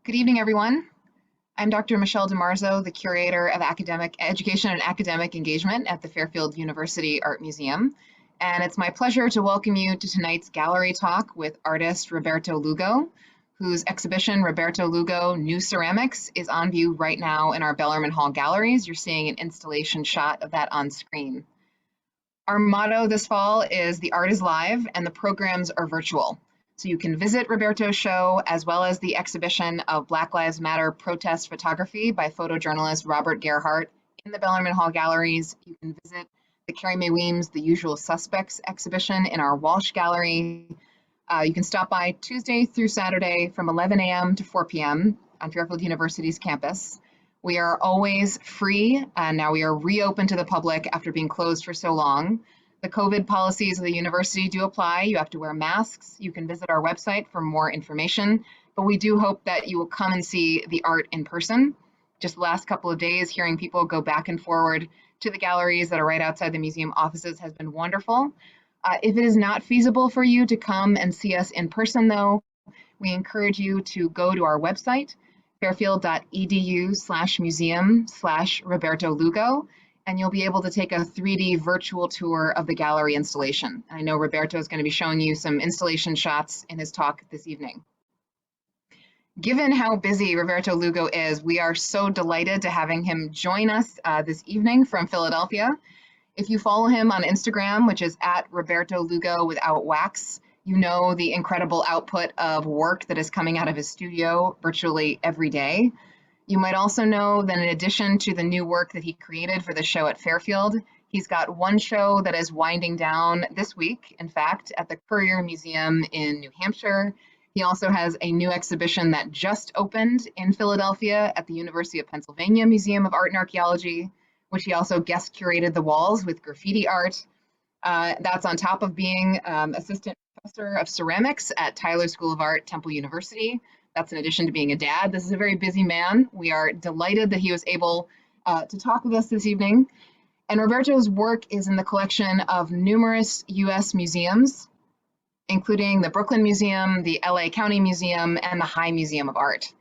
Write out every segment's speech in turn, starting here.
Good evening, everyone. I'm Dr. Michelle DiMarzo, the Curator of Academic Education and Academic Engagement at the Fairfield University Art Museum. And it's my pleasure to welcome you to tonight's gallery talk with artist Roberto Lugo, whose exhibition, Roberto Lugo, New Ceramics, is on view right now in our Bellarmine Hall Galleries. You're seeing an installation shot of that on screen. Our motto this fall is "The art is live and the programs are virtual." So you can visit Roberto's show as well as the exhibition of Black Lives Matter protest photography by photojournalist Robert Gerhardt in the Bellarmine Hall Galleries. You can visit the Carrie Mae Weems' The Usual Suspects exhibition in our Walsh Gallery. You can stop by Tuesday through Saturday from 11 a.m. to 4 p.m. on Fairfield University's campus. We are always free, and now we are reopened to the public after being closed for so long. The COVID policies of the university do apply. You have to wear masks. You can visit our website for more information, but we do hope that you will come and see the art in person. Just the last couple of days, hearing people go back and forward to the galleries that are right outside the museum offices has been wonderful. If it is not feasible for you to come and see us in person, though, we encourage you to go to our website, fairfield.edu/museum/Roberto Lugo, and you'll be able to take a 3D virtual tour of the gallery installation. I know Roberto is going to be showing you some installation shots in his talk this evening. Given how busy Roberto Lugo is, we are so delighted to having him join us this evening from Philadelphia. If you follow him on Instagram, which is @Roberto Lugo without wax, you know the incredible output of work that is coming out of his studio virtually every day. You might also know that in addition to the new work that he created for the show at Fairfield, he's got one show that is winding down this week, in fact, at the Currier Museum in New Hampshire. He also has a new exhibition that just opened in Philadelphia at the University of Pennsylvania Museum of Art and Archaeology, which he also guest curated the walls with graffiti art. That's on top of being assistant professor of ceramics at Tyler School of Art, Temple University. That's in addition to being a dad. This is a very busy man. We are delighted that he was able to talk with us this evening. And Roberto's work is in the collection of numerous US museums, including the Brooklyn Museum, the LA County Museum, and the High Museum of Art.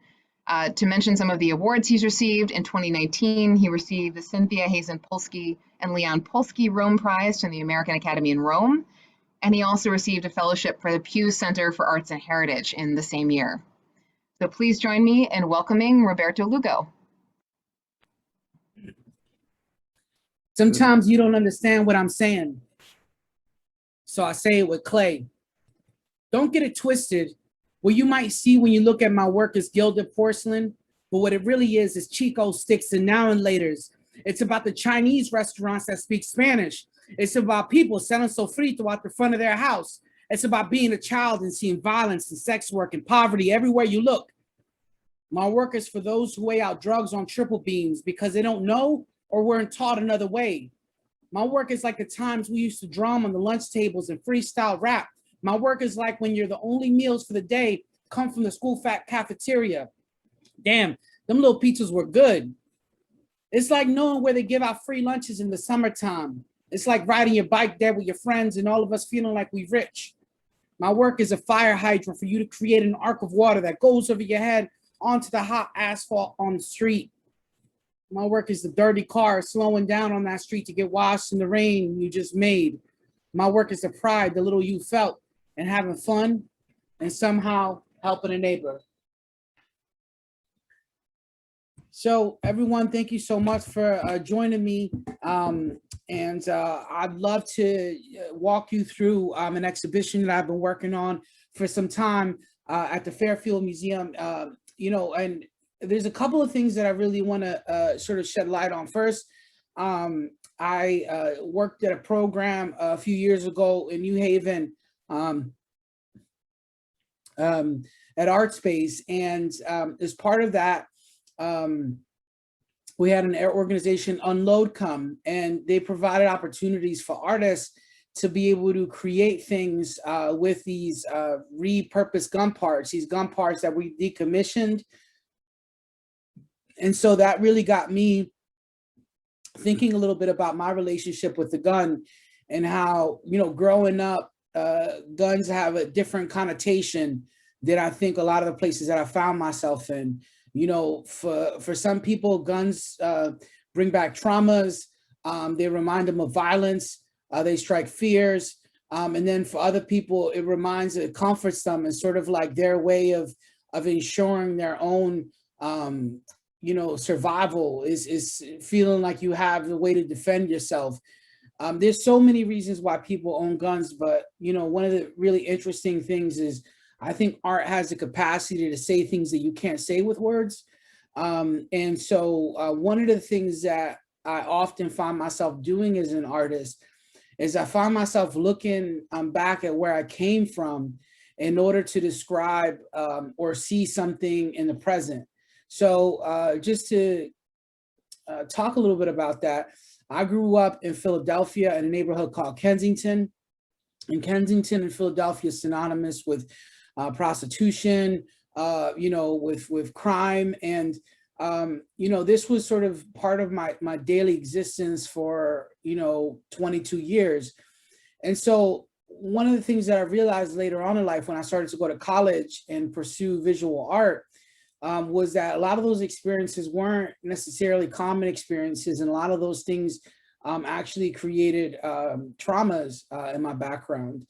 To mention some of the awards he's received, in 2019, he received the Cynthia Hazen-Polsky and Leon Polsky Rome Prize from the American Academy in Rome. And he also received a fellowship for the Pew Center for Arts and Heritage in the same year. So please join me in welcoming Roberto Lugo. Sometimes you don't understand what I'm saying, so I say it with clay. Don't get it twisted. What you might see when you look at my work is gilded porcelain, but what it really is Chico sticks and now and laters. It's about the Chinese restaurants that speak Spanish. It's about people selling sofrito out the front of their house. It's about being a child and seeing violence and sex work and poverty everywhere you look. My work is for those who weigh out drugs on triple beams because they don't know or weren't taught another way. My work is like the times we used to drum on the lunch tables and freestyle rap. My work is like when you're the only meals for the day come from the school cafeteria. Damn, them little pizzas were good. It's like knowing where they give out free lunches in the summertime. It's like riding your bike there with your friends and all of us feeling like we rich. My work is a fire hydrant for you to create an arc of water that goes over your head onto the hot asphalt on the street. My work is the dirty car slowing down on that street to get washed in the rain you just made. My work is the pride the little you felt and having fun and somehow helping a neighbor. So everyone, thank you so much for joining me. I'd love to walk you through an exhibition that I've been working on for some time at the Fairfield Museum. And there's a couple of things that I really want to sort of shed light on. First, I worked at a program a few years ago in New Haven at Art Space, and as part of that, we had an organization, Unload, come, and they provided opportunities for artists to be able to create things with these repurposed gun parts, these gun parts that we decommissioned. And so that really got me thinking a little bit about my relationship with the gun and how, growing up, guns have a different connotation than I think a lot of the places that I found myself in. You know, for some people, guns bring back traumas. They remind them of violence. They strike fears. And then for other people, it comforts them, and sort of like their way of ensuring their own, you know, survival is feeling like you have the way to defend yourself. There's so many reasons why people own guns, but, you know, one of the really interesting things is I think art has the capacity to say things that you can't say with words. And so one of the things that I often find myself doing as an artist is I find myself looking back at where I came from in order to describe or see something in the present. So just to talk a little bit about that, I grew up in Philadelphia in a neighborhood called Kensington. And Kensington in Philadelphia is synonymous with prostitution, you know, with crime. And, you know, this was sort of part of my daily existence for, you know, 22 years. And so one of the things that I realized later on in life when I started to go to college and pursue visual art was that a lot of those experiences weren't necessarily common experiences. And a lot of those things actually created traumas in my background.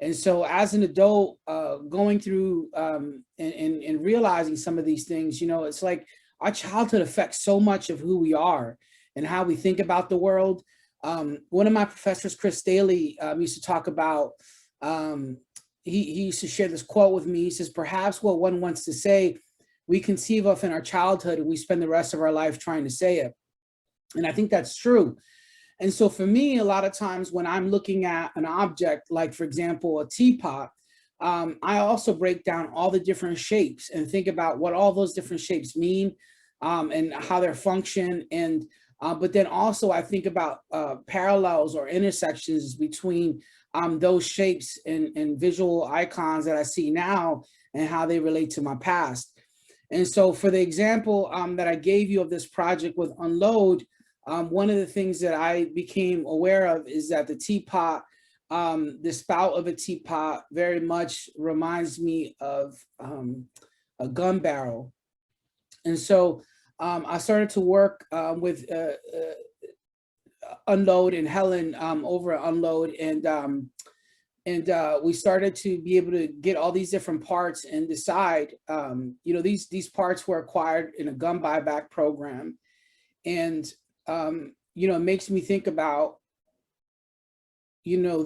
And so as an adult, going through and realizing some of these things, you know, it's like our childhood affects so much of who we are and how we think about the world. One of my professors, Chris Staley, used to talk about, he used to share this quote with me. He says, perhaps what one wants to say, we conceive of in our childhood and we spend the rest of our life trying to say it. And I think that's true. And so for me, a lot of times when I'm looking at an object, like for example, a teapot, I also break down all the different shapes and think about what all those different shapes mean and how they're function. And but then also I think about parallels or intersections between those shapes and visual icons that I see now and how they relate to my past. And so for the example that I gave you of this project with Unload, one of the things that I became aware of is that the teapot, the spout of a teapot very much reminds me of a gun barrel. And so I started to work with Unload and Helen over at Unload, and we started to be able to get all these different parts and decide, you know, these parts were acquired in a gun buyback program. And, you know, it makes me think about, you know,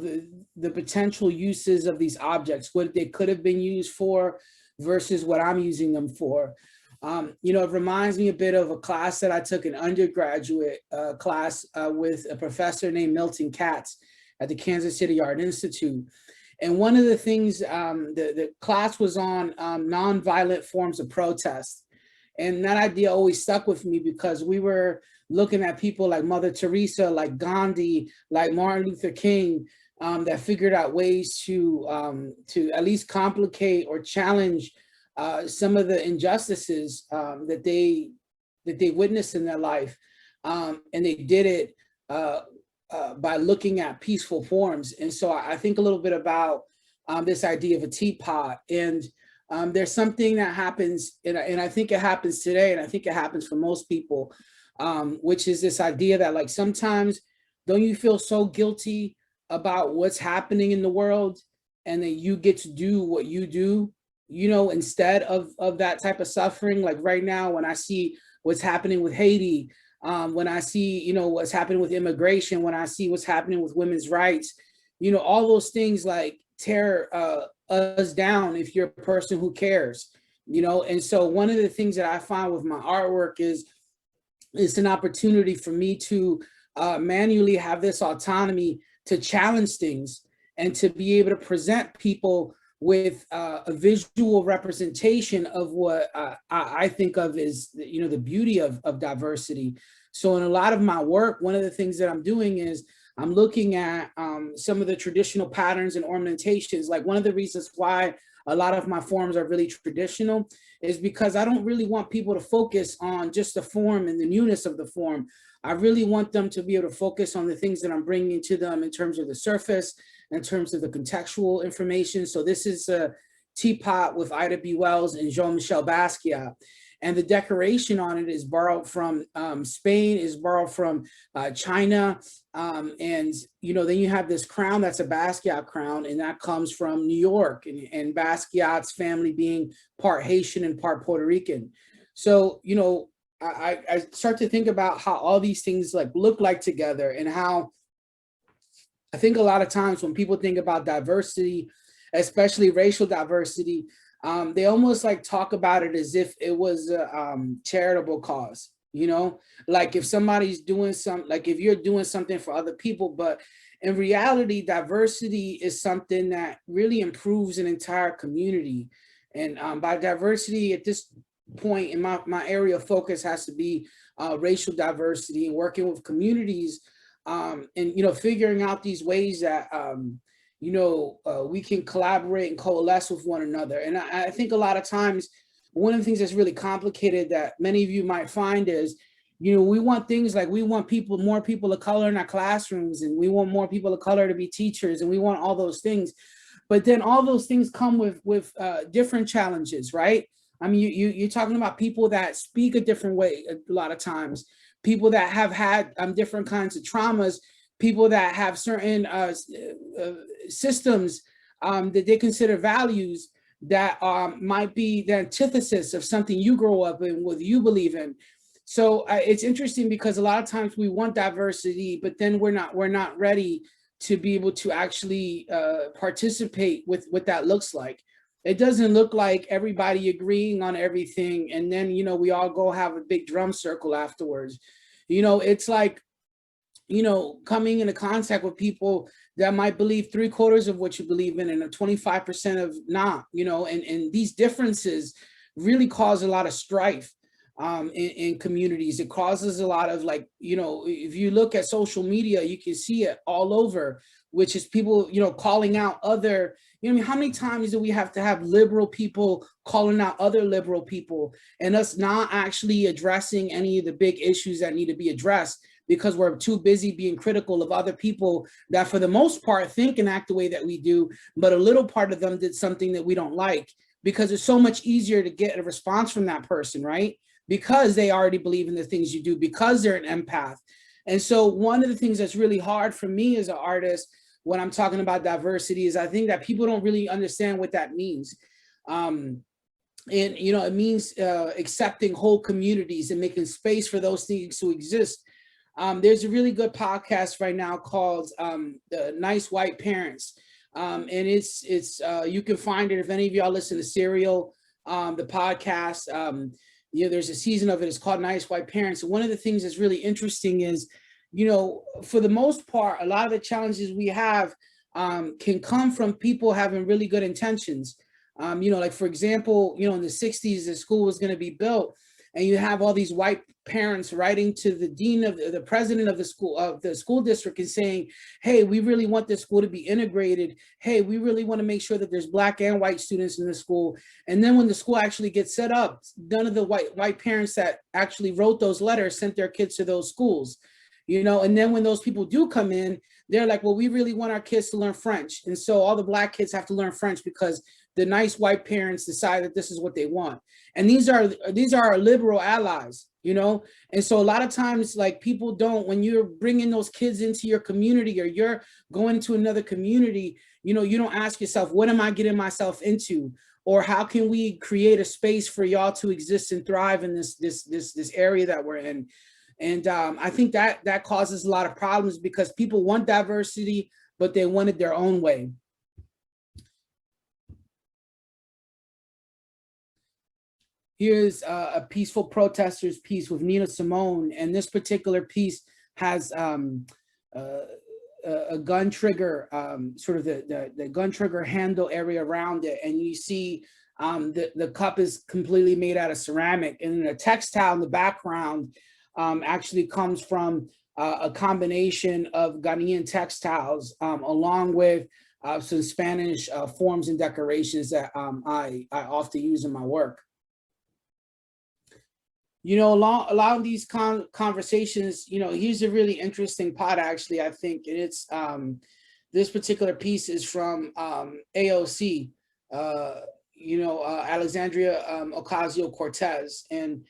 the potential uses of these objects, what they could have been used for versus what I'm using them for. You know, it reminds me a bit of a class that I took, an undergraduate class with a professor named Milton Katz at the Kansas City Art Institute. And one of the things, the class was on nonviolent forms of protest. And that idea always stuck with me because we were looking at people like Mother Teresa, like Gandhi, like Martin Luther King, that figured out ways to at least complicate or challenge some of the injustices that they witnessed in their life. And they did it by looking at peaceful forms. And so I think a little bit about this idea of a teapot. And there's something that happens, and I think it happens today, and I think it happens for most people, which is this idea that, like, sometimes don't you feel so guilty about what's happening in the world and that you get to do what you do, you know, instead of that type of suffering. Like right now, when I see what's happening with Haiti, when I see, you know, what's happening with immigration, when I see what's happening with women's rights, you know, all those things like tear us down if you're a person who cares, you know. And so one of the things that I find with my artwork is it's an opportunity for me to manually have this autonomy to challenge things and to be able to present people with a visual representation of what I think of as, you know, the beauty of diversity. So in a lot of my work, one of the things that I'm doing is I'm looking at some of the traditional patterns and ornamentations. Like one of the reasons why a lot of my forms are really traditional is because I don't really want people to focus on just the form and the newness of the form. I really want them to be able to focus on the things that I'm bringing to them in terms of the surface, in terms of the contextual information. So this is a teapot with Ida B. Wells and Jean-Michel Basquiat. And the decoration on it is borrowed from Spain, is borrowed from China. And, you know, then you have this crown that's a Basquiat crown, and that comes from New York, and Basquiat's family being part Haitian and part Puerto Rican. So, you know, I start to think about how all these things like look like together, and how I think a lot of times when people think about diversity, especially racial diversity, they almost like talk about it as if it was a charitable cause, you know, like if somebody's doing like if you're doing something for other people. But in reality, diversity is something that really improves an entire community. And by diversity at this point in my area of focus has to be racial diversity, and working with communities, and, you know, figuring out these ways that, you know, we can collaborate and coalesce with one another. And I think a lot of times, one of the things that's really complicated that many of you might find is, you know, we want things like, we want more people of color in our classrooms, and we want more people of color to be teachers, and we want all those things. But then all those things come with different challenges, right? I mean, you're talking about people that speak a different way a lot of times, people that have had different kinds of traumas, people that have certain systems that they consider values that might be the antithesis of something you grow up in, what you believe in. So it's interesting because a lot of times we want diversity, but then we're not ready to be able to actually participate with what that looks like. It doesn't look like everybody agreeing on everything, and then, you know, we all go have a big drum circle afterwards. You know, it's like, you know, coming into contact with people that might believe 3/4 of what you believe in, and a 25% of not, you know, and these differences really cause a lot of strife in communities. It causes a lot of, like, you know, if you look at social media, you can see it all over, which is people, you know, calling out other, you know, I mean, how many times do we have to have liberal people calling out other liberal people, and us not actually addressing any of the big issues that need to be addressed because we're too busy being critical of other people that for the most part think and act the way that we do, but a little part of them did something that we don't like, because it's so much easier to get a response from that person, right? Because they already believe in the things you do, because they're an empath. And so one of the things that's really hard for me as an artist when I'm talking about diversity is I think that people don't really understand what that means. And, you know, it means accepting whole communities and making space for those things to exist. There's a really good podcast right now called The Nice White Parents. And it's you can find it if any of y'all listen to Serial, the podcast. You know, there's a season of it. It's called Nice White Parents. And one of the things that's really interesting is, you know, for the most part, a lot of the challenges we have can come from people having really good intentions. You know, like, for example, you know, in the 60s, the school was going to be built, and you have all these white parents writing to the dean of the president of the school district and saying, hey, we really want this school to be integrated. Hey, we really want to make sure that there's Black and white students in the school. And then when the school actually gets set up, none of the white parents that actually wrote those letters sent their kids to those schools. You know, and then when those people do come in, they're like, well, we really want our kids to learn French. And so all the Black kids have to learn French because the nice white parents decide that this is what they want. And these are our liberal allies, you know? And so a lot of times, like, people don't, when you're bringing those kids into your community or you're going to another community, you know, you don't ask yourself, what am I getting myself into? Or how can we create a space for y'all to exist and thrive in this area that we're in? And I think that causes a lot of problems because people want diversity, but they want it their own way. Here's a peaceful protesters piece with Nina Simone, and this particular piece has a gun trigger, sort of the gun trigger handle area around it, and you see the cup is completely made out of ceramic, and then a textile in the background actually comes from a combination of Ghanaian textiles along with some Spanish forms and decorations that I often use in my work. You know, along these conversations, you know, here's a really interesting part, actually, I think. And it's this particular piece is from AOC. Alexandria Ocasio-Cortez. And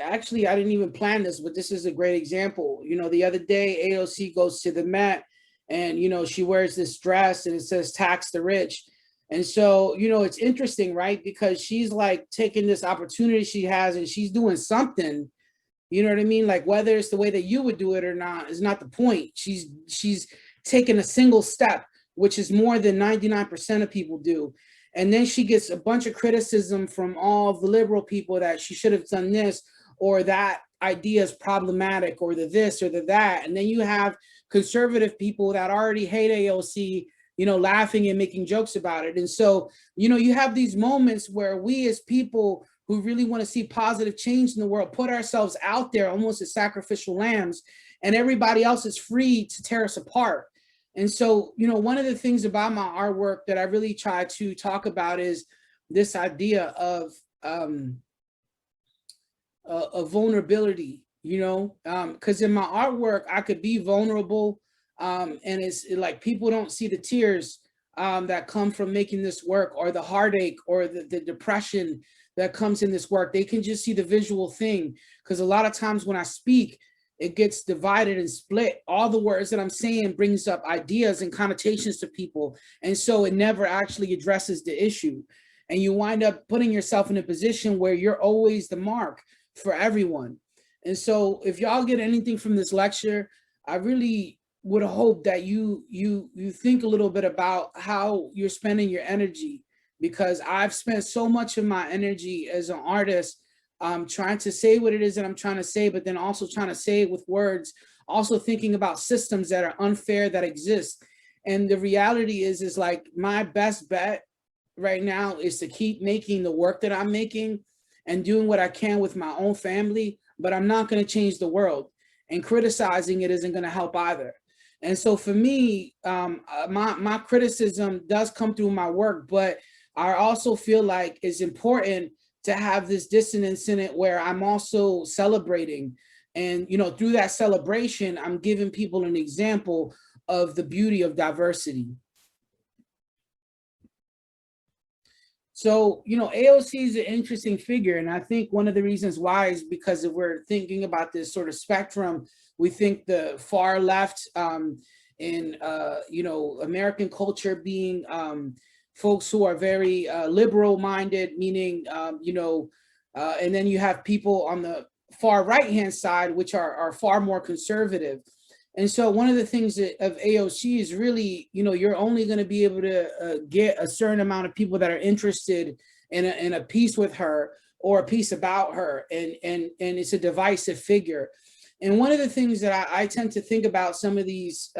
actually, I didn't even plan this, but this is a great example. The other day, AOC goes to the Met, and, she wears this dress and it says tax the rich. And so, it's interesting, right? Because she's like taking this opportunity she has and she's doing something, you know what I mean? Like whether it's the way that you would do it or not is not the point. She's taking a single step, which is more than 99% of people do. And then she gets a bunch of criticism from all of the liberal people that she should have done this, or that idea is problematic, or the this or the that. And then you have conservative people that already hate AOC, laughing and making jokes about it. And so, you have these moments where we as people who really want to see positive change in the world put ourselves out there almost as sacrificial lambs, and everybody else is free to tear us apart. And so, one of the things about my artwork that I really try to talk about is this idea of vulnerability, because in my artwork, I could be vulnerable. And it's like people don't see the tears that come from making this work, or the heartache, or the depression that comes in this work. They can just see the visual thing, because a lot of times when I speak, it gets divided and split. All the words that I'm saying brings up ideas and connotations to people. And so it never actually addresses the issue. And you wind up putting yourself in a position where you're always the mark for everyone. And so if y'all get anything from this lecture, I really would hope that you think a little bit about how you're spending your energy, because I've spent so much of my energy as an artist trying to say what it is that I'm trying to say, but then also trying to say it with words, also thinking about systems that are unfair that exist. And the reality is like my best bet right now is to keep making the work that I'm making and doing what I can with my own family, but I'm not going to change the world, and criticizing it isn't going to help either. And so for me, my criticism does come through my work, but I also feel like it's important to have this dissonance in it where I'm also celebrating. And, through that celebration, I'm giving people an example of the beauty of diversity. So, AOC is an interesting figure. And I think one of the reasons why is because if we're thinking about this sort of spectrum, we think the far left in, American culture being folks who are very liberal minded, meaning, and then you have people on the far right hand side, which are far more conservative. And so one of the things of AOC is really, you're only going to be able to get a certain amount of people that are interested in a piece with her or a piece about her. And it's a divisive figure. And one of the things that I tend to think about some of these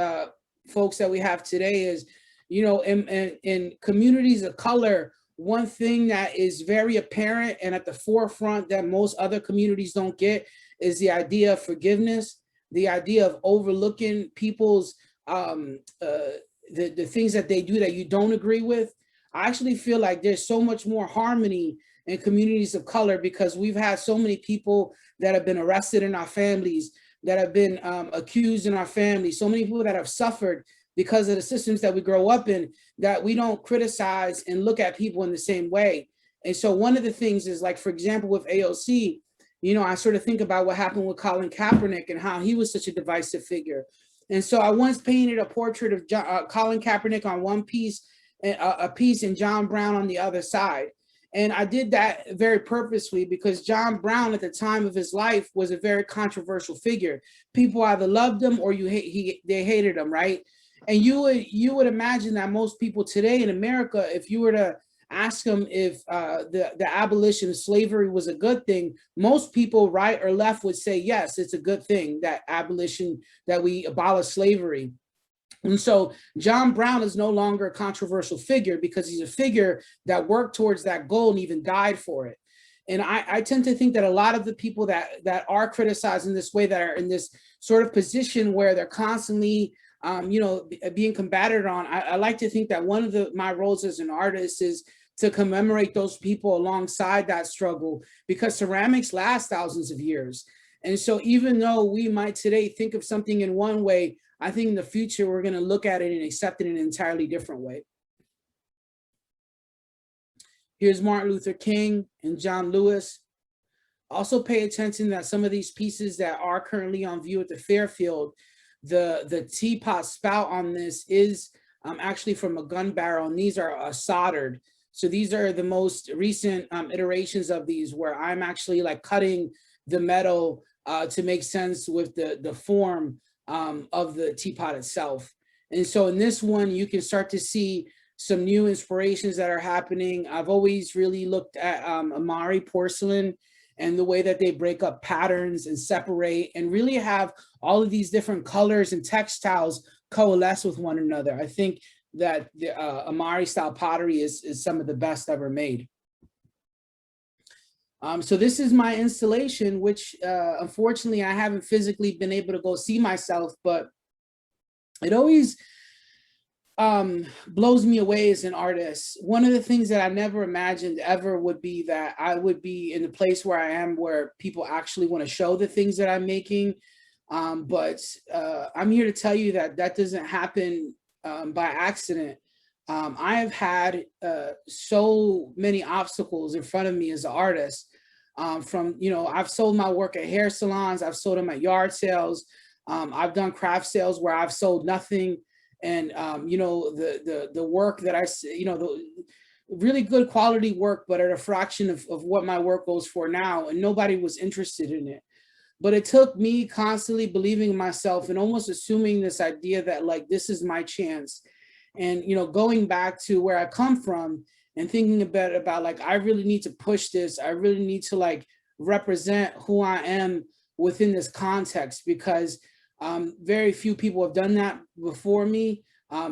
folks that we have today is, in communities of color, one thing that is very apparent and at the forefront that most other communities don't get is the idea of forgiveness, the idea of overlooking people's, the things that they do that you don't agree with. I actually feel like there's so much more harmony in communities of color because we've had so many people that have been arrested in our families, that have been accused in our families, so many people that have suffered because of the systems that we grow up in, that we don't criticize and look at people in the same way. And so one of the things is, like, for example, with AOC, I sort of think about what happened with Colin Kaepernick and how he was such a divisive figure. And so I once painted a portrait of Colin Kaepernick on one piece, a piece, and John Brown on the other side. And I did that very purposely because John Brown at the time of his life was a very controversial figure. People either loved him or they hated him, right? And you would imagine that most people today in America, if you were to ask them if the abolition of slavery was a good thing, most people, right or left, would say, yes, it's a good thing that we abolish slavery. And so John Brown is no longer a controversial figure because he's a figure that worked towards that goal and even died for it. And I tend to think that a lot of the people that are criticized in this way, that are in this sort of position where they're constantly being combated on, I like to think that one of my roles as an artist is to commemorate those people alongside that struggle, because ceramics lasts thousands of years. And so even though we might today think of something in one way, I think in the future, we're going to look at it and accept it in an entirely different way. Here's Martin Luther King and John Lewis. Also pay attention that some of these pieces that are currently on view at the Fairfield, the teapot spout on this is actually from a gun barrel, and these are soldered. So these are the most recent iterations of these, where I'm actually like cutting the metal to make sense with the form of the teapot itself. And so in this one, you can start to see some new inspirations that are happening. I've always really looked at Imagery porcelain and the way that they break up patterns and separate and really have all of these different colors and textiles coalesce with one another. I think that the Imagery style pottery is some of the best ever made. So this is my installation, which unfortunately I haven't physically been able to go see myself, but it always blows me away as an artist. One of the things that I never imagined ever would be that I would be in the place where I am, where people actually want to show the things that I'm making. But I'm here to tell you that that doesn't happen by accident. I have had so many obstacles in front of me as an artist. From, you know, I've sold my work at hair salons, I've sold them at yard sales, I've done craft sales where I've sold nothing. And, you know, the work that I, you know, the really good quality work, but at a fraction of what my work goes for now, and nobody was interested in it. But it took me constantly believing in myself and almost assuming this idea that like, this is my chance. And, you know, going back to where I come from and thinking about like, I really need to push this. I really need to like represent who I am within this context, because very few people have done that before me.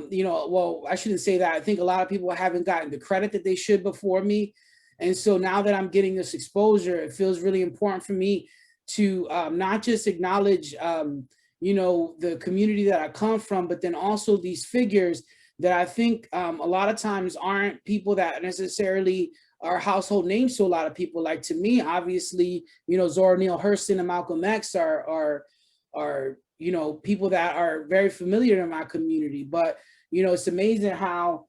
You know, well, I shouldn't say that. I think a lot of people haven't gotten the credit that they should before me. And so now that I'm getting this exposure, it feels really important for me to not just acknowledge, you know, the community that I come from, but then also these figures that I think a lot of times aren't people that necessarily are household names to a lot of people. Like to me, obviously, you know, Zora Neale Hurston and Malcolm X are you know, people that are very familiar in my community. But, you know, it's amazing how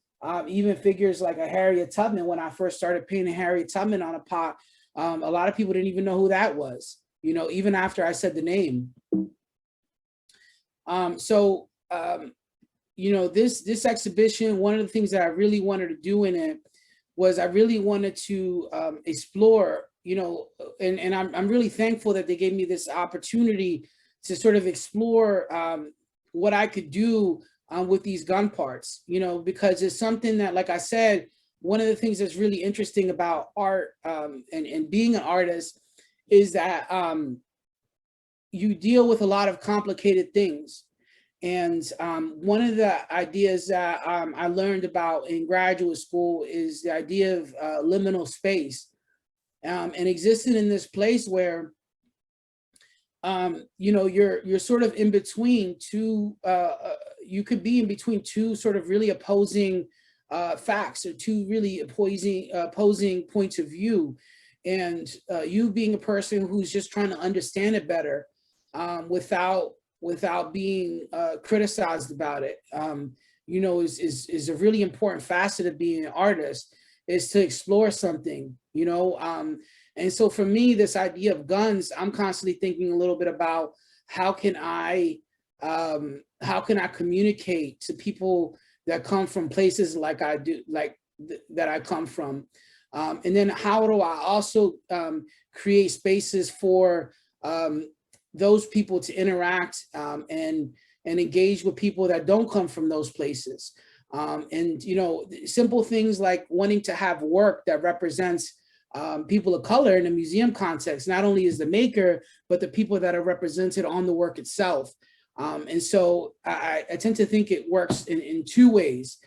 even figures like a Harriet Tubman, when I first started painting Harriet Tubman on a pot, a lot of people didn't even know who that was, you know, even after I said the name. You know, this exhibition, one of the things that I really wanted to do in it was I really wanted to explore, you know, and I'm really thankful that they gave me this opportunity to sort of explore what I could do with these gun parts, you know, because it's something that, like I said, one of the things that's really interesting about art and being an artist is that you deal with a lot of complicated things. And one of the ideas that I learned about in graduate school is the idea of liminal space, and existing in this place where you know, you're sort of in between two, you could be in between two sort of really opposing facts, or two really opposing points of view. And you being a person who's just trying to understand it better without being criticized about it, you know, is a really important facet of being an artist, is to explore something, you know. And so for me, this idea of guns, I'm constantly thinking a little bit about how can I communicate to people that come from places like I do, like that I come from, and then how do I also create spaces for those people to interact and engage with people that don't come from those places, and you know, simple things like wanting to have work that represents people of color in a museum context, not only as the maker, but the people that are represented on the work itself. And so I tend to think it works in two ways.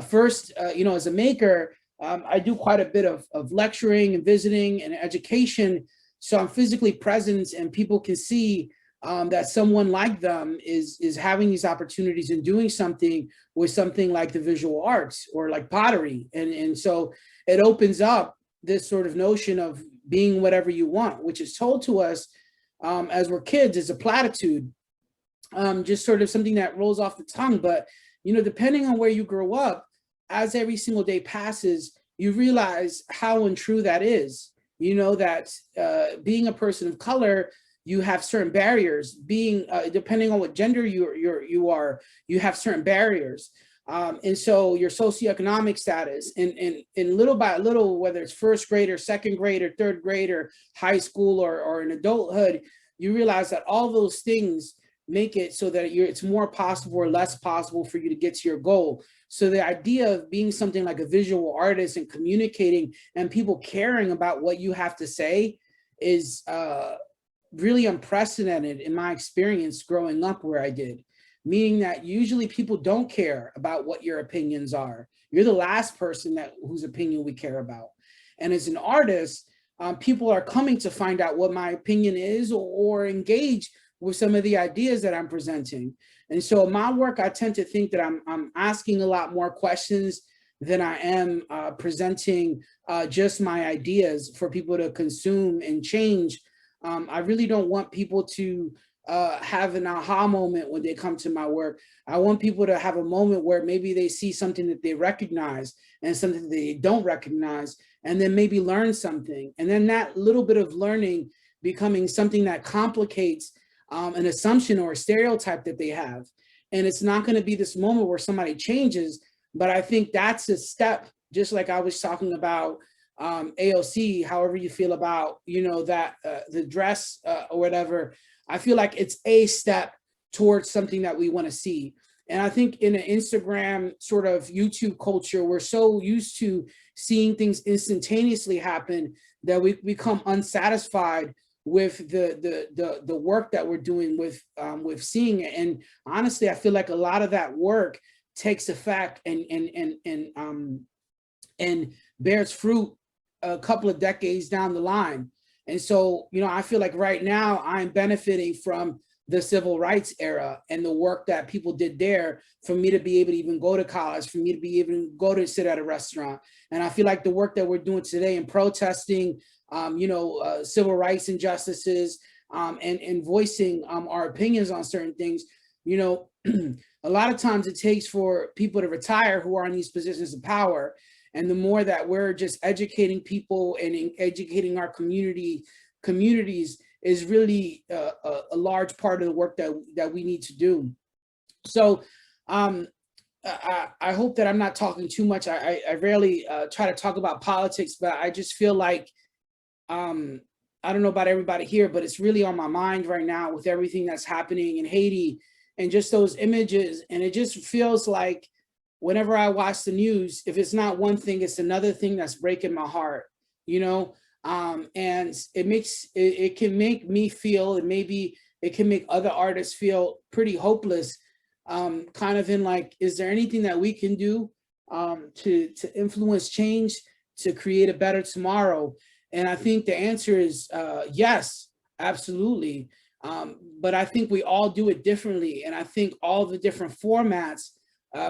First, you know, as a maker, I do quite a bit of lecturing and visiting and education. So I'm physically present and people can see that someone like them is having these opportunities and doing something with something like the visual arts or like pottery. And so it opens up this sort of notion of being whatever you want, which is told to us as we're kids as a platitude, just sort of something that rolls off the tongue. But, you know, depending on where you grow up, as every single day passes, you realize how untrue that is. You know that being a person of color, you have certain barriers. Being depending on what gender you are, you have certain barriers. And so your socioeconomic status, and little by little, whether it's first grade or second grade or third grade or high school or in adulthood, you realize that all those things make it so that it's more possible or less possible for you to get to your goal. So the idea of being something like a visual artist and communicating and people caring about what you have to say is really unprecedented in my experience growing up where I did. Meaning that usually people don't care about what your opinions are. You're the last person whose opinion we care about. And as an artist, people are coming to find out what my opinion is or engage with some of the ideas that I'm presenting. And so in my work, I tend to think that I'm asking a lot more questions than I am presenting just my ideas for people to consume and change. I really don't want people to have an aha moment when they come to my work. I want people to have a moment where maybe they see something that they recognize and something that they don't recognize, and then maybe learn something. And then that little bit of learning becoming something that complicates an assumption or a stereotype that they have. And it's not going to be this moment where somebody changes, but I think that's a step, just like I was talking about AOC, however you feel about, you know, that the dress or whatever. I feel like it's a step towards something that we want to see. And I think in an Instagram sort of YouTube culture, we're so used to seeing things instantaneously happen that we become unsatisfied with the work that we're doing with seeing it. And honestly, I feel like a lot of that work takes effect and bears fruit a couple of decades down the line. And so, you know, I feel like right now I'm benefiting from the civil rights era and the work that people did there for me to be able to even go to college, for me to be able to go to sit at a restaurant. And I feel like the work that we're doing today in protesting, civil rights injustices and voicing our opinions on certain things, you know, a lot of times it takes for people to retire who are in these positions of power. And the more that we're just educating people and educating our communities is really a large part of the work that we need to do. So I hope that I'm not talking too much. I rarely try to talk about politics, but I just feel like, I don't know about everybody here, but it's really on my mind right now with everything that's happening in Haiti and just those images. And it just feels like, whenever I watch the news, if it's not one thing, it's another thing that's breaking my heart, you know? And it can make me feel, and maybe it can make other artists feel pretty hopeless, kind of in like, is there anything that we can do to influence change, to create a better tomorrow? And I think the answer is yes, absolutely. But I think we all do it differently. And I think all the different formats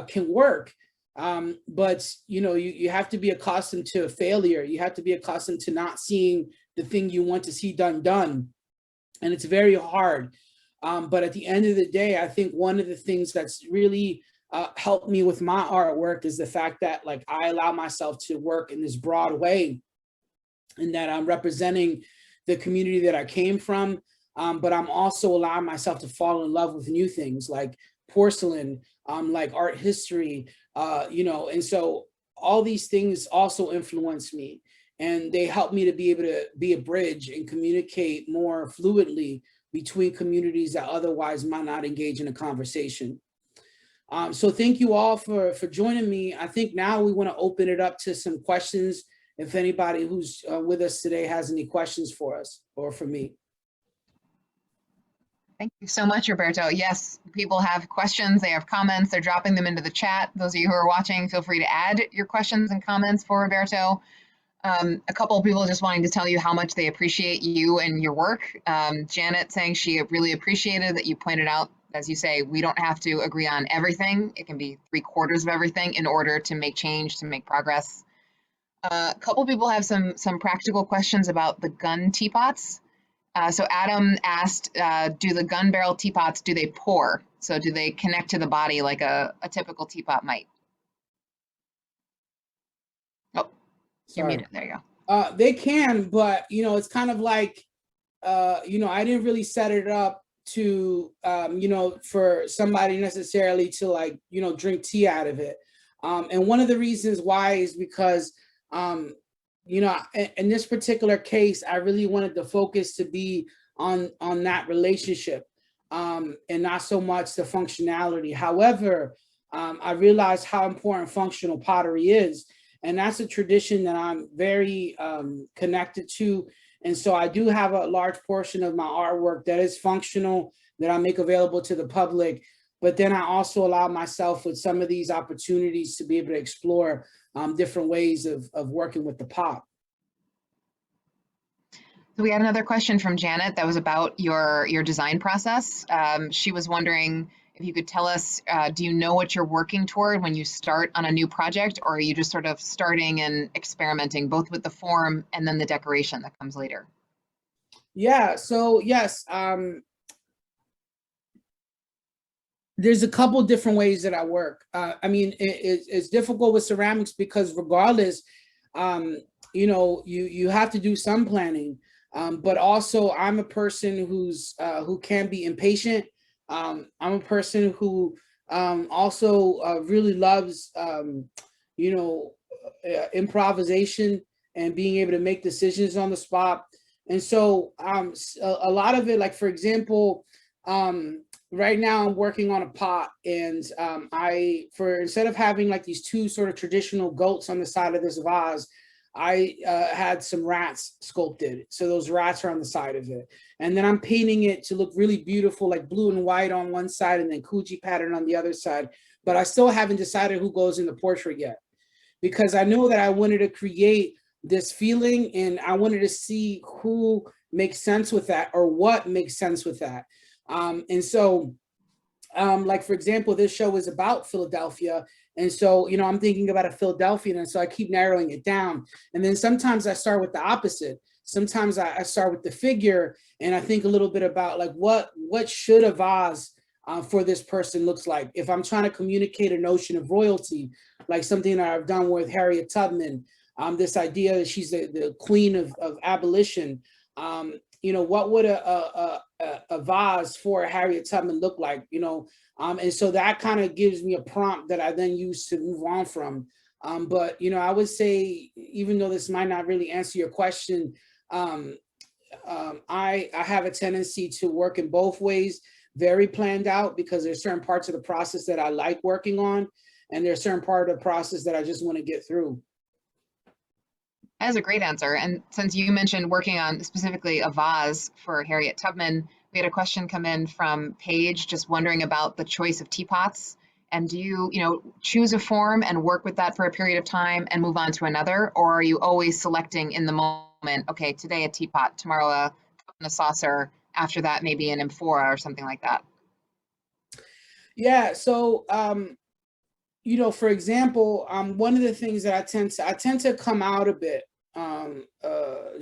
can work. But you know, you have to be accustomed to failure. You have to be accustomed to not seeing the thing you want to see done. And it's very hard. But at the end of the day, I think one of the things that's really helped me with my artwork is the fact that like I allow myself to work in this broad way, and that I'm representing the community that I came from. But I'm also allowing myself to fall in love with new things like porcelain, like art history, you know, and so all these things also influence me, and they help me to be able to be a bridge and communicate more fluidly between communities that otherwise might not engage in a conversation. So thank you all for joining me. I think now we want to open it up to some questions. If anybody who's with us today has any questions for us or for me. Thank you so much, Roberto. Yes, people have questions, they have comments, they're dropping them into the chat. Those of you who are watching, feel free to add your questions and comments for Roberto. A couple of people just wanting to tell you how much they appreciate you and your work. Janet saying she really appreciated that you pointed out, as you say, we don't have to agree on everything. It can be 3/4 of everything in order to make change, to make progress. A couple of people have some practical questions about the gun teapots. So Adam asked, do the gun barrel teapots, do they pour? So do they connect to the body like a typical teapot might? Oh, You're Sorry. muted. There you go. They can, but you know, it's kind of like, you know, I didn't really set it up to, you know, for somebody necessarily to like, you know, drink tea out of it. And one of the reasons why is because, you know, in this particular case, I really wanted the focus to be on that relationship, and not so much the functionality. However, I realized how important functional pottery is. And that's a tradition that I'm very connected to. And so I do have a large portion of my artwork that is functional, that I make available to the public. But then I also allow myself with some of these opportunities to be able to explore different ways of working with the pop. So we had another question from Janet that was about your design process. She was wondering if you could tell us, do you know what you're working toward when you start on a new project, or are you just sort of starting and experimenting both with the form and then the decoration that comes later? Yeah, so yes, there's a couple different ways that I work. I mean, it's difficult with ceramics because regardless, you know, you have to do some planning, but also I'm a person who can be impatient. I'm a person who also really loves, you know, improvisation and being able to make decisions on the spot. And so a lot of it, like for example, right now I'm working on a pot, and instead of having like these two sort of traditional goats on the side of this vase, I had some rats sculpted. So those rats are on the side of it. And then I'm painting it to look really beautiful, like blue and white on one side and then Kuji pattern on the other side. But I still haven't decided who goes in the portrait yet, because I know that I wanted to create this feeling and I wanted to see who makes sense with that or what makes sense with that. And so, like, for example, this show is about Philadelphia. And so, you know, I'm thinking about a Philadelphian. And so I keep narrowing it down. And then sometimes I start with the opposite. Sometimes I start with the figure and I think a little bit about like, what should a vase for this person looks like? If I'm trying to communicate a notion of royalty, like something that I've done with Harriet Tubman, this idea that she's the queen of abolition, you know, what would a vase for Harriet Tubman look like, you know? And so that kind of gives me a prompt that I then use to move on from. But, you know, I would say, even though this might not really answer your question, I have a tendency to work in both ways, very planned out, because there's certain parts of the process that I like working on, and there's certain part of the process that I just want to get through. That is a great answer. And since you mentioned working on specifically a vase for Harriet Tubman, we had a question come in from Paige, just wondering about the choice of teapots. And do you know, choose a form and work with that for a period of time and move on to another? Or are you always selecting in the moment, okay, today a teapot, tomorrow a cup and a saucer, after that maybe an amphora or something like that? Yeah, so you know, for example, one of the things that I tend to come out a bit,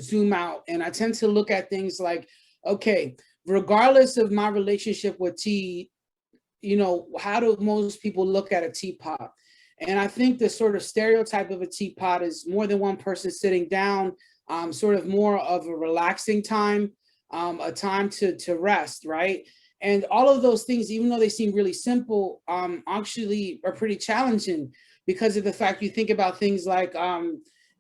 zoom out, and I tend to look at things like, okay, regardless of my relationship with tea, you know, how do most people look at a teapot? And I think the sort of stereotype of a teapot is more than one person sitting down, sort of more of a relaxing time, a time to rest, right? And all of those things, even though they seem really simple, actually are pretty challenging, because of the fact you think about things like,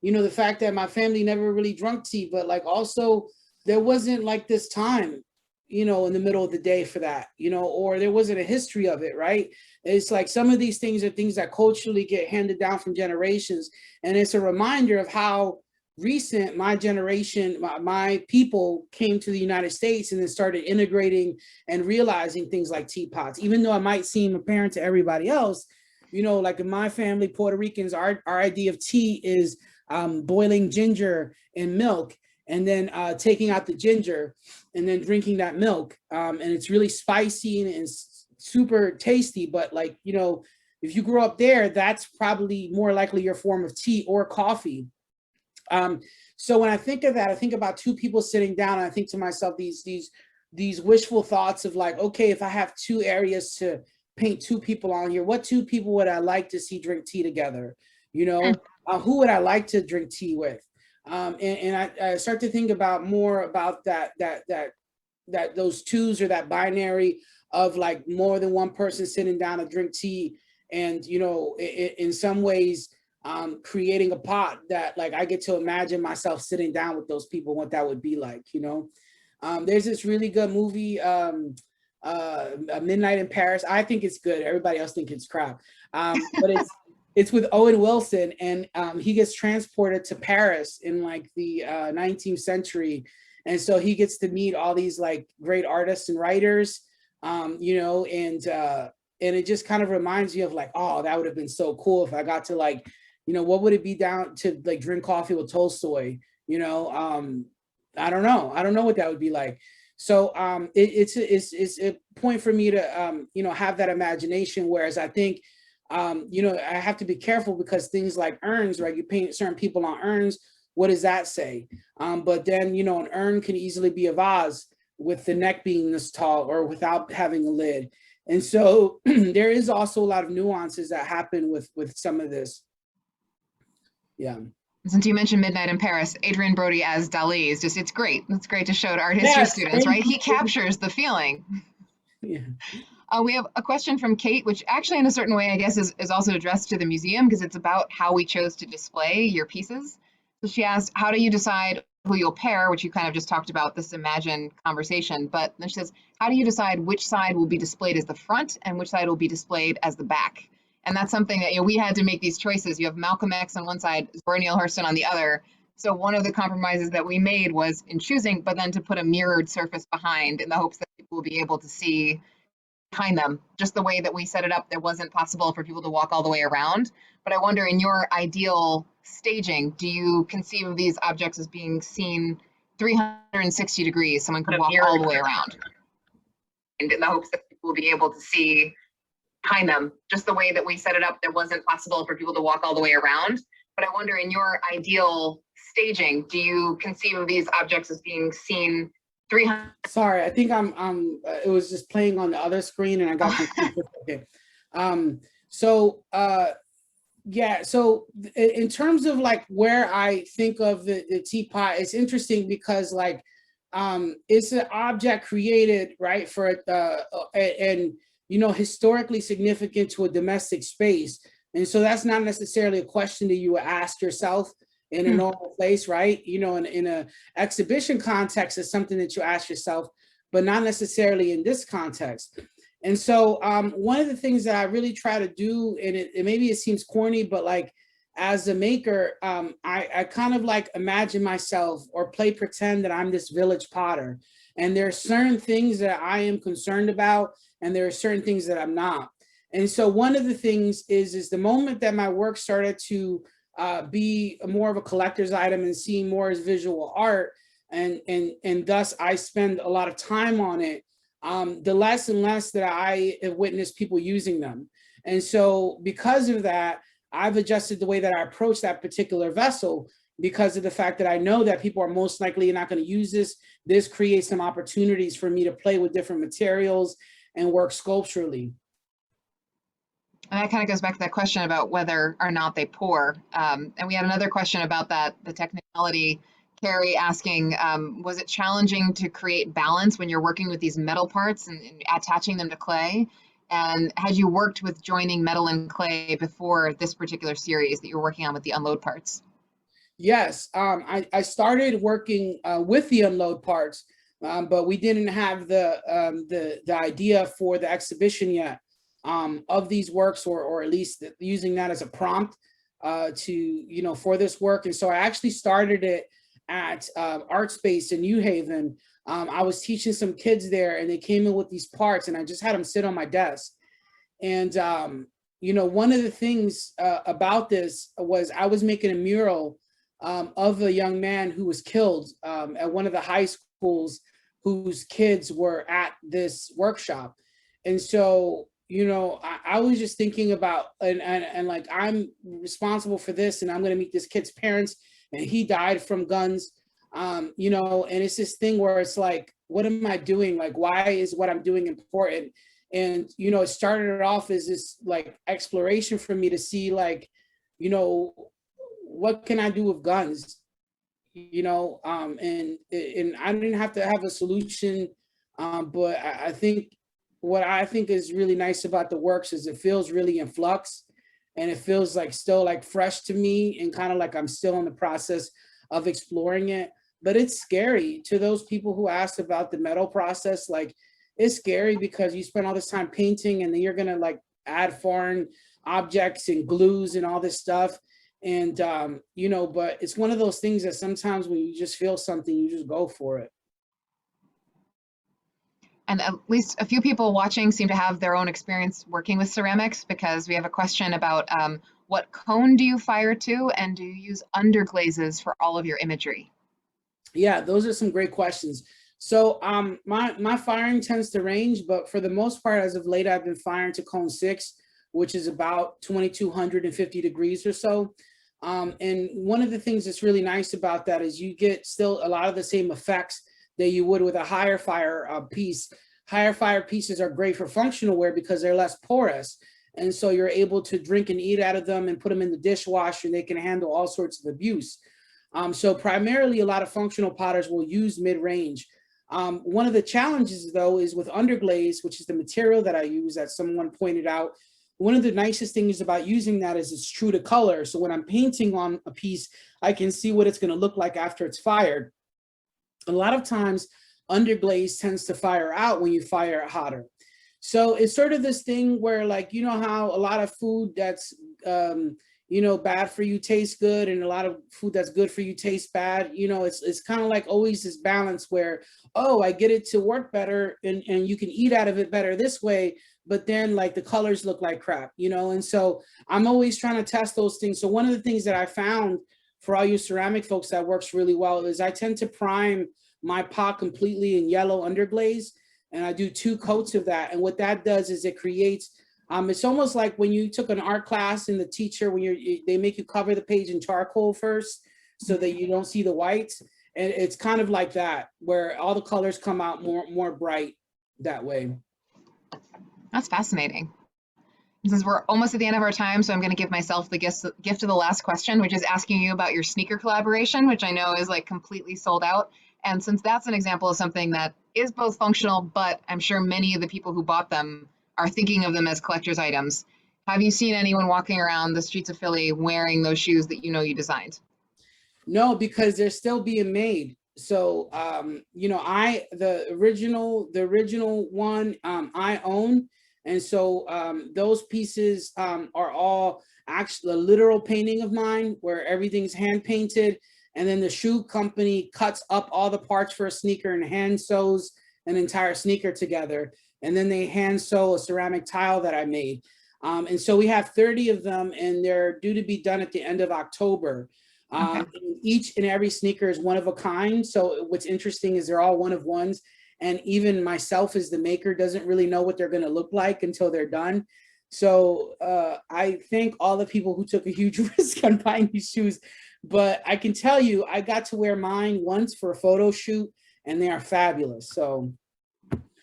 you know, the fact that my family never really drunk tea, but like also there wasn't like this time, you know, in the middle of the day for that, you know, or there wasn't a history of it, right? It's like some of these things are things that culturally get handed down from generations. And it's a reminder of how recent my generation, my people came to the United States and then started integrating and realizing things like teapots, even though it might seem apparent to everybody else. You know, like in my family, Puerto Ricans, our idea of tea is boiling ginger in milk and then taking out the ginger and then drinking that milk. And it's really spicy and it's super tasty. But like, you know, if you grew up there, that's probably more likely your form of tea or coffee. So when I think of that, I think about two people sitting down and I think to myself, these wishful thoughts of like, okay, if I have two areas to paint two people on here, what two people would I like to see drink tea together? You know, who would I like to drink tea with? And I start to think about more about that those twos or that binary of like more than one person sitting down to drink tea, and you know, in some ways, creating a pot that like I get to imagine myself sitting down with those people, what that would be like, you know. There's this really good movie, Midnight in Paris. I think it's good. Everybody else thinks it's crap, but it's with Owen Wilson, and he gets transported to Paris in like the 19th century, and so he gets to meet all these like great artists and writers, you know, and it just kind of reminds you of like, oh, that would have been so cool if I got to like, you know, what would it be down to like drink coffee with Tolstoy, you know. I don't know what that would be like. So it's a point for me to you know, have that imagination, whereas I think you know, I have to be careful because things like urns, right? You paint certain people on urns. What does that say? But then, you know, an urn can easily be a vase with the neck being this tall or without having a lid. And so there is also a lot of nuances that happen with some of this. Yeah. Since you mentioned Midnight in Paris, Adrian Brody as Dali is just, it's great. It's great to show to art history students, right? He captures the feeling. Yeah. We have a question from Kate, which actually in a certain way, I guess, is also addressed to the museum because it's about how we chose to display your pieces. So she asked, how do you decide who you'll pair, which you kind of just talked about, this imagined conversation. But then she says, how do you decide which side will be displayed as the front and which side will be displayed as the back? And that's something that, you know, we had to make these choices. You have Malcolm X on one side, Zora Neale Hurston on the other. So one of the compromises that we made was in choosing, but then to put a mirrored surface behind in the hopes that people will be able to see behind them. Just the way that we set it up, it wasn't possible for people to walk all the way around. But I wonder, in your ideal staging, do you conceive of these objects as being seen 360 degrees? Someone could walk all the way around. And in the hopes that people will be able to see behind them. Just the way that we set it up, it wasn't possible for people to walk all the way around. But I wonder, in your ideal staging, do you conceive of these objects as being seen 300? Sorry, I think it was just playing on the other screen and I got confused. Okay. Yeah, so in terms of like where I think of the teapot, it's interesting because like it's an object created, right, for and you know, historically significant to a domestic space. And so that's not necessarily a question that you would ask yourself in a normal place, right? You know, in a exhibition context, it's something that you ask yourself, but not necessarily in this context. And so one of the things that I really try to do, and maybe it seems corny, but like as a maker, I kind of like imagine myself or play pretend that I'm this village potter. And there are certain things that I am concerned about, and there are certain things that I'm not. And so one of the things is the moment that my work started to be more of a collector's item and seen more as visual art, and thus I spend a lot of time on it, the less and less that I have witnessed people using them. And so because of that, I've adjusted the way that I approach that particular vessel, because of the fact that I know that people are most likely not going to use this. This creates some opportunities for me to play with different materials and work sculpturally. And that kind of goes back to that question about whether or not they pour. And we had another question about that, the technicality. Carrie asking, was it challenging to create balance when you're working with these metal parts and attaching them to clay? And had you worked with joining metal and clay before this particular series that you're working on with the unload parts? Yes, I started working with the unload parts, but we didn't have the idea for the exhibition yet of these works, or at least using that as a prompt to, you know, for this work. And so I actually started it at Art Space in New Haven. I was teaching some kids there, and they came in with these parts, and I just had them sit on my desk. And you know, one of the things about this was I was making a mural of a young man who was killed at one of the high schools whose kids were at this workshop. And so, you know, I was just thinking about, and like, I'm responsible for this, and I'm going to meet this kid's parents, and he died from guns, you know, and it's this thing where it's like, what am I doing? Like, why is what I'm doing important? And, you know, it started off as this like exploration for me to see like, you know, what can I do with guns? You know, and I didn't have to have a solution, but I think what I think is really nice about the works is it feels really in flux, and it feels like still like fresh to me, and kind of like I'm still in the process of exploring it. But it's scary to those people who asked about the metal process. Like, it's scary because you spend all this time painting, and then you're gonna like add foreign objects and glues and all this stuff. And you know, but it's one of those things that sometimes when you just feel something, you just go for it. And at least a few people watching seem to have their own experience working with ceramics, because we have a question about what cone do you fire to, and do you use underglazes for all of your imagery? Yeah, those are some great questions. So my firing tends to range, but for the most part, as of late, I've been firing to cone 6, which is about 2250 degrees or so. And one of the things that's really nice about that is you get still a lot of the same effects that you would with a higher fire piece. Higher fire pieces are great for functional wear because they're less porous. And so you're able to drink and eat out of them and put them in the dishwasher, and they can handle all sorts of abuse. So primarily a lot of functional potters will use mid-range. One of the challenges though is with underglaze, which is the material that I use that someone pointed out. One of the nicest things about using that is it's true to color. So when I'm painting on a piece, I can see what it's going to look like after it's fired. A lot of times underglaze tends to fire out when you fire it hotter. So it's sort of this thing where, like, you know how a lot of food that's you know, bad for you tastes good, and a lot of food that's good for you tastes bad. You know, it's kind of like always this balance where, oh, I get it to work better, and you can eat out of it better this way, but then like the colors look like crap, you know? And so I'm always trying to test those things. So one of the things that I found for all you ceramic folks that works really well is I tend to prime my pot completely in yellow underglaze, and I do 2 coats of that. And what that does is it creates, it's almost like when you took an art class and the teacher, when they make you cover the page in charcoal first so that you don't see the whites. And it's kind of like that, where all the colors come out more bright that way. That's fascinating. Since we're almost at the end of our time, so I'm going to give myself the gift of the last question, which is asking you about your sneaker collaboration, which I know is like completely sold out. And since that's an example of something that is both functional, but I'm sure many of the people who bought them are thinking of them as collector's items, have you seen anyone walking around the streets of Philly wearing those shoes that you know you designed? No, because they're still being made. So, you know, the original one, I own. And so those pieces are all actually a literal painting of mine, where everything's hand painted. And then the shoe company cuts up all the parts for a sneaker and hand sews an entire sneaker together. And then they hand sew a ceramic tile that I made. And so we have 30 of them, and they're due to be done at the end of October. Okay. Each and every sneaker is one of a kind. So what's interesting is they're all one of ones. And even myself as the maker doesn't really know what they're going to look like until they're done. So I thank all the people who took a huge risk on buying these shoes. But I can tell you, I got to wear mine once for a photo shoot, and they are fabulous. So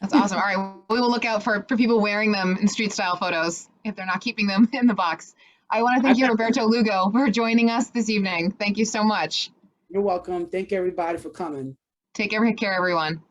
That's awesome. All right, we will look out for people wearing them in street style photos if they're not keeping them in the box. I want to thank you, Roberto Lugo, for joining us this evening. Thank you so much. You're welcome. Thank everybody for coming. Take care, everyone.